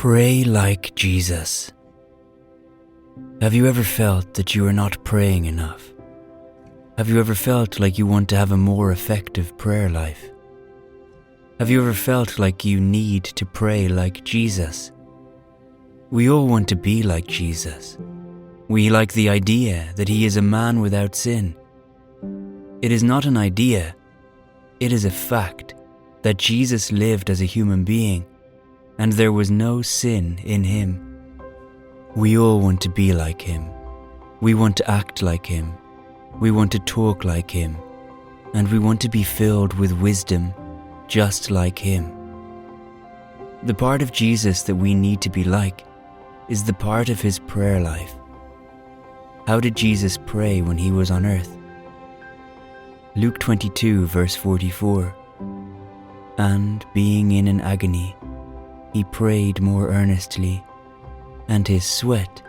Pray like Jesus. Have you ever felt that you are not praying enough? Have you ever felt like you want to have a more effective prayer life? Have you ever felt like you need to pray like Jesus? We all want to be like Jesus. We like the idea that he is a man without sin. It is not an idea, it is a fact that Jesus lived as a human being and there was no sin in him. We all want to be like him. We want to act like him. We want to talk like him. And we want to be filled with wisdom just like him. The part of Jesus that we need to be like is the part of his prayer life. How did Jesus pray when he was on earth? Luke 22 verse 44. And being in an agony, he prayed more earnestly, and his sweat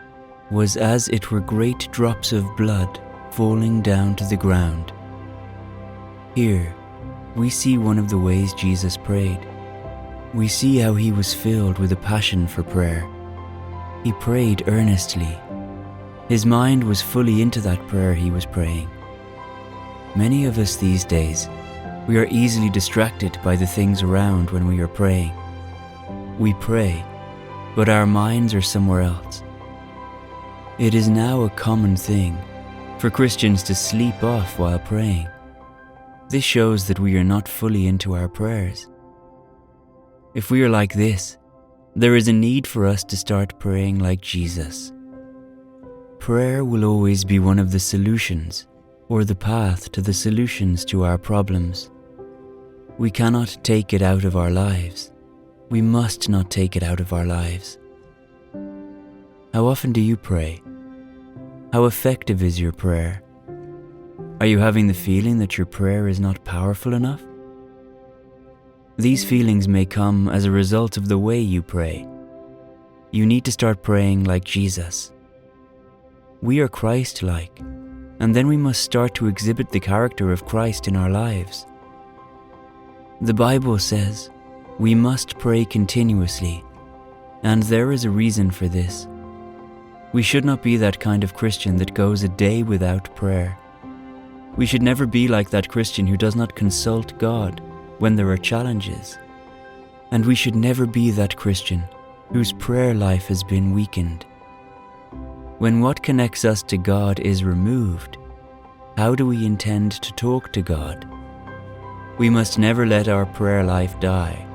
was as it were great drops of blood falling down to the ground. Here, we see one of the ways Jesus prayed. We see how he was filled with a passion for prayer. He prayed earnestly. His mind was fully into that prayer he was praying. Many of us these days, we are easily distracted by the things around when we are praying. We pray, but our minds are somewhere else. It is now a common thing for Christians to sleep off while praying. This shows that we are not fully into our prayers. If we are like this, there is a need for us to start praying like Jesus. Prayer will always be one of the solutions, or the path to the solutions to our problems. We cannot take it out of our lives. We must not take it out of our lives. How often do you pray? How effective is your prayer? Are you having the feeling that your prayer is not powerful enough? These feelings may come as a result of the way you pray. You need to start praying like Jesus. We are Christ-like, and then we must start to exhibit the character of Christ in our lives. The Bible says we must pray continuously, and there is a reason for this. We should not be that kind of Christian that goes a day without prayer. We should never be like that Christian who does not consult God when there are challenges. And we should never be that Christian whose prayer life has been weakened. When what connects us to God is removed, how do we intend to talk to God? We must never let our prayer life die.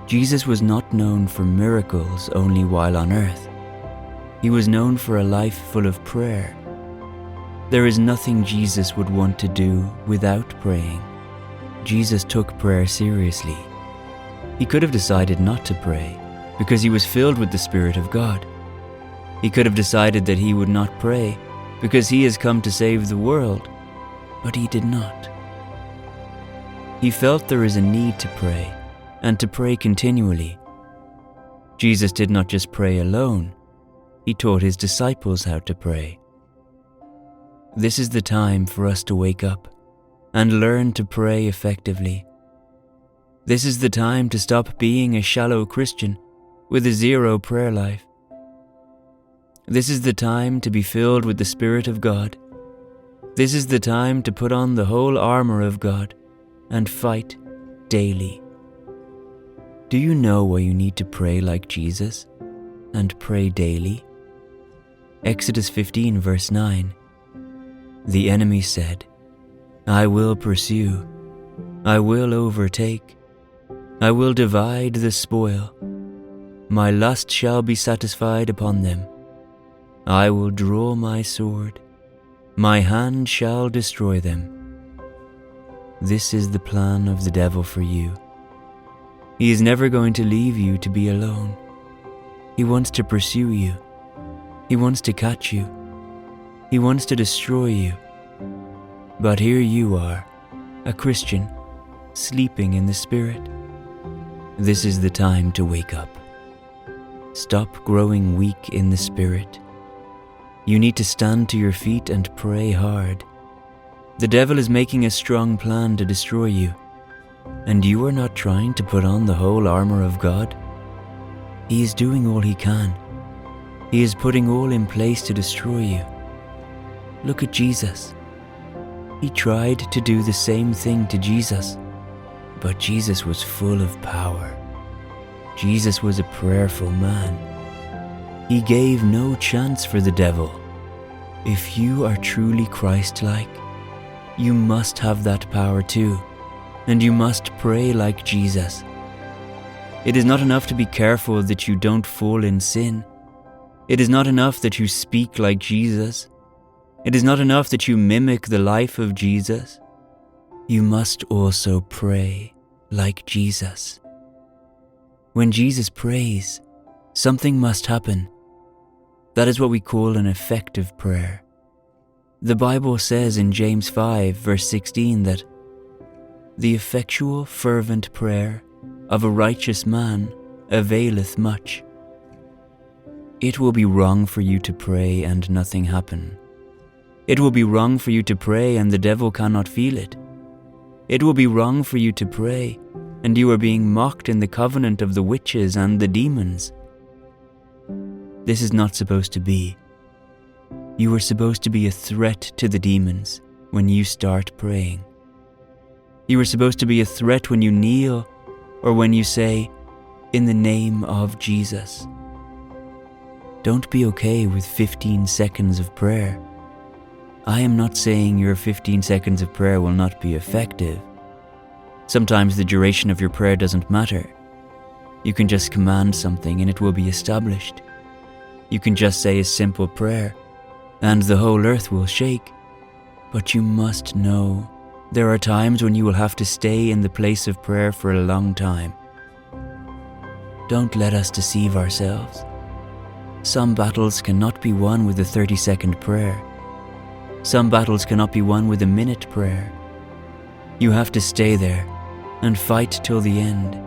Jesus was not known for miracles only while on earth. He was known for a life full of prayer. There is nothing Jesus would want to do without praying. Jesus took prayer seriously. He could have decided not to pray because he was filled with the Spirit of God. He could have decided that he would not pray because he has come to save the world, but he did not. He felt there is a need to pray, and to pray continually. Jesus did not just pray alone, he taught his disciples how to pray. This is the time for us to wake up and learn to pray effectively. This is the time to stop being a shallow Christian with a zero prayer life. This is the time to be filled with the Spirit of God. This is the time to put on the whole armor of God and fight daily. Do you know why you need to pray like Jesus and pray daily? Exodus 15 verse 9. The enemy said, I will pursue, I will overtake, I will divide the spoil. My lust shall be satisfied upon them. I will draw my sword, my hand shall destroy them. This is the plan of the devil for you. He is never going to leave you to be alone. He wants to pursue you. He wants to catch you. He wants to destroy you. But here you are, a Christian, sleeping in the Spirit. This is the time to wake up. Stop growing weak in the Spirit. You need to stand to your feet and pray hard. The devil is making a strong plan to destroy you, and you are not trying to put on the whole armor of God. He is doing all he can. He is putting all in place to destroy you. Look at Jesus. He tried to do the same thing to Jesus, but Jesus was full of power. Jesus was a prayerful man. He gave no chance for the devil. If you are truly Christ-like, you must have that power too, and you must pray like Jesus. It is not enough to be careful that you don't fall in sin. It is not enough that you speak like Jesus. It is not enough that you mimic the life of Jesus. You must also pray like Jesus. When Jesus prays, something must happen. That is what we call an effective prayer. The Bible says in James 5 verse 16 that the effectual fervent prayer of a righteous man availeth much. It will be wrong for you to pray and nothing happen. It will be wrong for you to pray and the devil cannot feel it. It will be wrong for you to pray and you are being mocked in the covenant of the witches and the demons. This is not supposed to be. You are supposed to be a threat to the demons when you start praying. You are supposed to be a threat when you kneel or when you say, "In the name of Jesus." Don't be okay with 15 seconds of prayer. I am not saying your 15 seconds of prayer will not be effective. Sometimes the duration of your prayer doesn't matter. You can just command something and it will be established. You can just say a simple prayer and the whole earth will shake. But you must know there are times when you will have to stay in the place of prayer for a long time. Don't let us deceive ourselves. Some battles cannot be won with a 30-second prayer. Some battles cannot be won with a minute prayer. You have to stay there and fight till the end.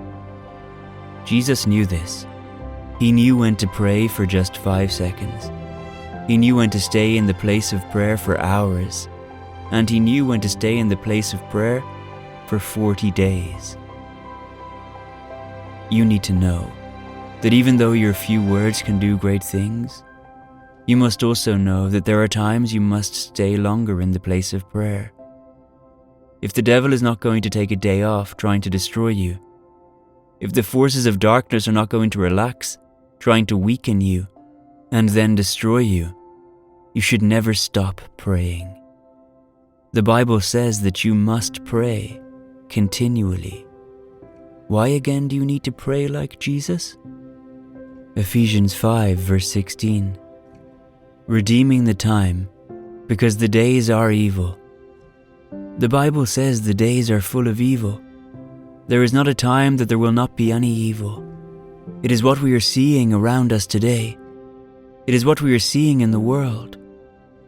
Jesus knew this. He knew when to pray for just 5 seconds. He knew when to stay in the place of prayer for hours. And he knew when to stay in the place of prayer for 40 days. You need to know that even though your few words can do great things, you must also know that there are times you must stay longer in the place of prayer. If the devil is not going to take a day off trying to destroy you, if the forces of darkness are not going to relax, trying to weaken you and then destroy you, you should never stop praying. The Bible says that you must pray continually. Why again do you need to pray like Jesus? Ephesians 5 verse 16. Redeeming the time, because the days are evil. The Bible says the days are full of evil. There is not a time that there will not be any evil. It is what we are seeing around us today. It is what we are seeing in the world.